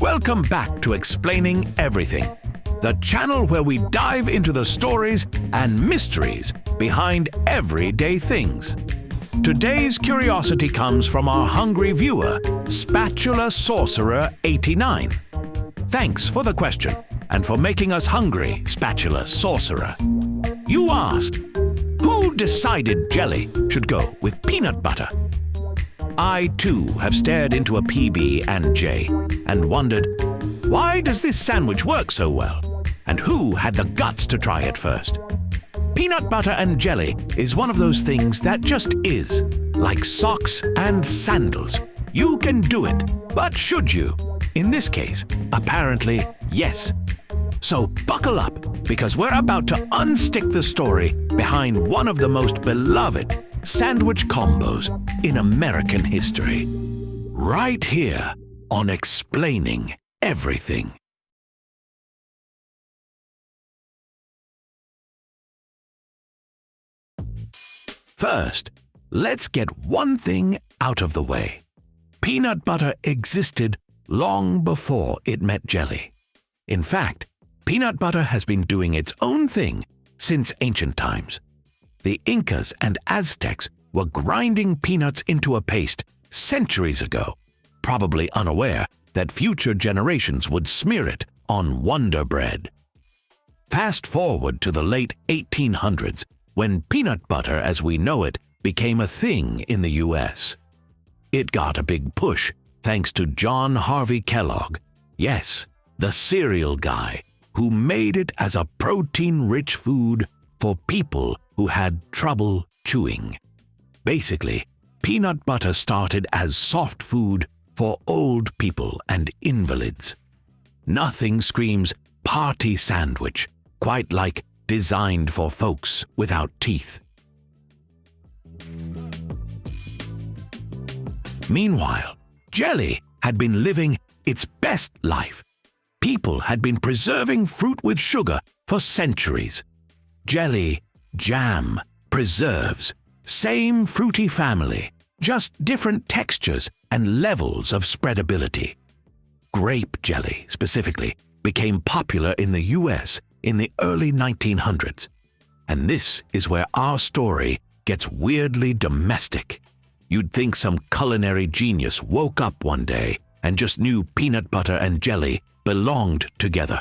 Welcome back to Explaining Everything, the channel where we dive into the stories and mysteries behind everyday things. Today's curiosity comes from our hungry viewer, Spatula Sorcerer 89. Thanks for the question and for making us hungry, Spatula Sorcerer. You asked, who decided jelly should go with peanut butter? I, too, have stared into a PB&J and wondered, why does this sandwich work so well? And who had the guts to try it first? Peanut butter and jelly is one of those things that just is, like socks and sandals. You can do it, but should you? In this case, apparently, yes. So buckle up, because we're about to unstick the story behind one of the most beloved sandwich combos in American history. Right here on Explaining Everything. First, let's get one thing out of the way. Peanut butter existed long before it met jelly. In fact, peanut butter has been doing its own thing since ancient times. The Incas and Aztecs were grinding peanuts into a paste centuries ago, probably unaware that future generations would smear it on Wonder Bread. Fast forward to the late 1800s, when peanut butter as we know it became a thing in the US. It got a big push thanks to John Harvey Kellogg, yes, the cereal guy, who made it as a protein-rich food for people who had trouble chewing. Basically, peanut butter started as soft food for old people and invalids. Nothing screams party sandwich quite like designed for folks without teeth. Meanwhile, jelly had been living its best life. People had been preserving fruit with sugar for centuries. Jelly, jam, preserves, same fruity family, just different textures and levels of spreadability. Grape jelly, specifically, became popular in the US in the early 1900s. And this is where our story gets weirdly domestic. You'd think some culinary genius woke up one day and just knew peanut butter and jelly belonged together.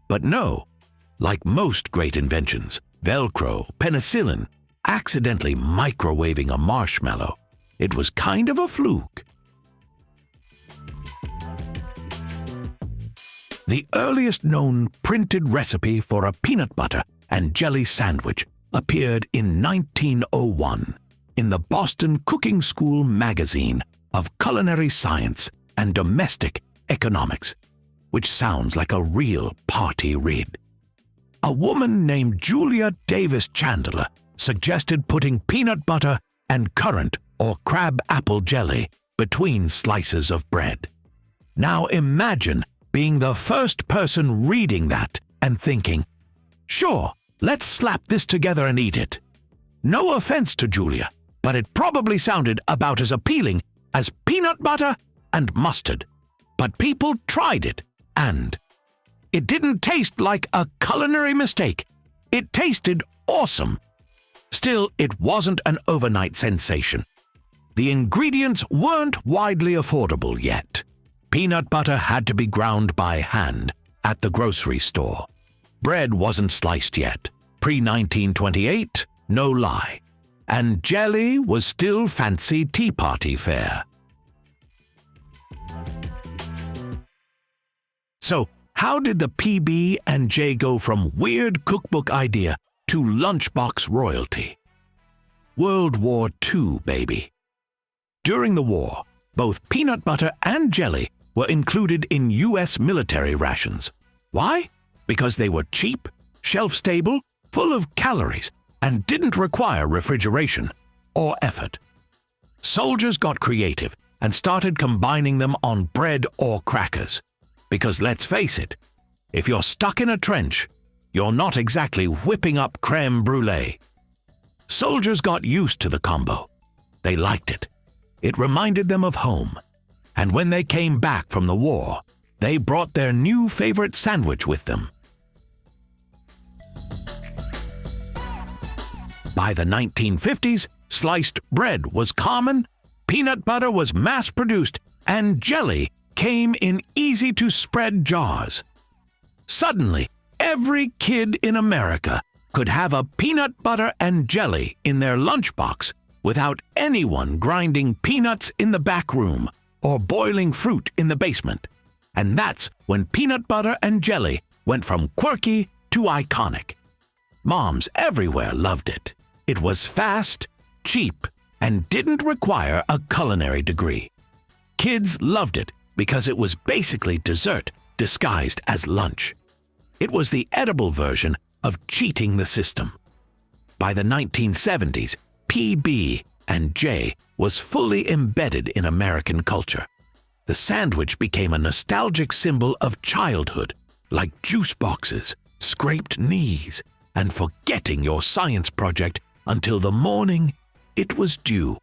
But no, like most great inventions, Velcro, penicillin, accidentally microwaving a marshmallow, it was kind of a fluke. The earliest known printed recipe for a peanut butter and jelly sandwich appeared in 1901 in the Boston Cooking School magazine of culinary science and domestic economics, which sounds like a real party read. A woman named Julia Davis Chandler suggested putting peanut butter and currant or crab apple jelly between slices of bread. Now imagine being the first person reading that and thinking, sure, let's slap this together and eat it. No offense to Julia, but it probably sounded about as appealing as peanut butter and mustard. But people tried it, and it didn't taste like a culinary mistake. It tasted awesome. Still, it wasn't an overnight sensation. The ingredients weren't widely affordable yet. Peanut butter had to be ground by hand at the grocery store. Bread wasn't sliced yet. Pre-1928, no lie. And jelly was still fancy tea party fare. So, how did the PB&J go from weird cookbook idea to lunchbox royalty? World War II, baby. During the war, both peanut butter and jelly were included in US military rations. Why? Because they were cheap, shelf-stable, full of calories, and didn't require refrigeration or effort. Soldiers got creative and started combining them on bread or crackers. Because let's face it, if you're stuck in a trench, you're not exactly whipping up crème brûlée. Soldiers got used to the combo. They liked it. It reminded them of home. And when they came back from the war, they brought their new favorite sandwich with them. By the 1950s, sliced bread was common, peanut butter was mass-produced, and jelly came in easy-to-spread jars. Suddenly, every kid in America could have a peanut butter and jelly in their lunchbox without anyone grinding peanuts in the back room or boiling fruit in the basement. And that's when peanut butter and jelly went from quirky to iconic. Moms everywhere loved it. It was fast, cheap, and didn't require a culinary degree. Kids loved it because it was basically dessert disguised as lunch. It was the edible version of cheating the system. By the 1970s, PB&J was fully embedded in American culture. The sandwich became a nostalgic symbol of childhood, like juice boxes, scraped knees, and forgetting your science project until the morning it was due.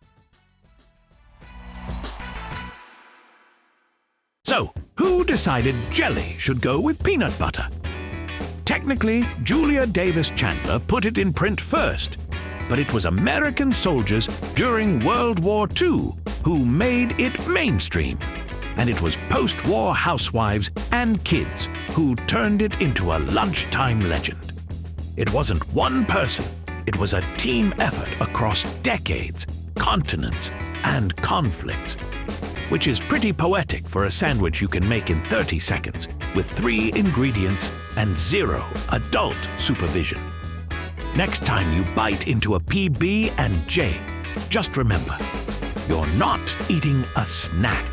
So, who decided jelly should go with peanut butter? Technically, Julia Davis Chandler put it in print first, but it was American soldiers during World War II who made it mainstream, and it was post-war housewives and kids who turned it into a lunchtime legend. It wasn't one person, it was a team effort across decades, continents, and conflicts, which is pretty poetic for a sandwich you can make in 30 seconds with 3 ingredients and 0 adult supervision. Next time you bite into a PB&J, just remember, you're not eating a snack.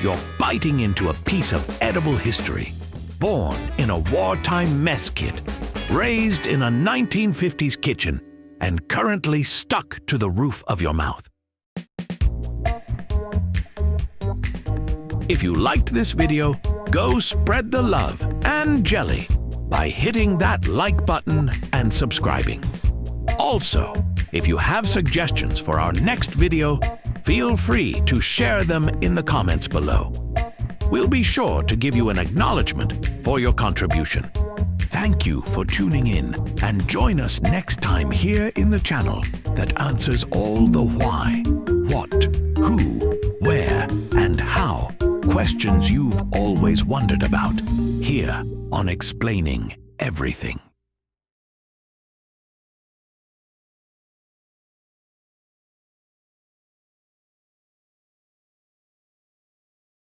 You're biting into a piece of edible history, born in a wartime mess kit, raised in a 1950s kitchen, and currently stuck to the roof of your mouth. If you liked this video, go spread the love and jelly by hitting that like button and subscribing. Also, if you have suggestions for our next video, feel free to share them in the comments below. We'll be sure to give you an acknowledgement for your contribution. Thank you for tuning in, and join us next time here in the channel that answers all the why, what, who, where, and how questions you've always wondered about, here on Explaining Everything.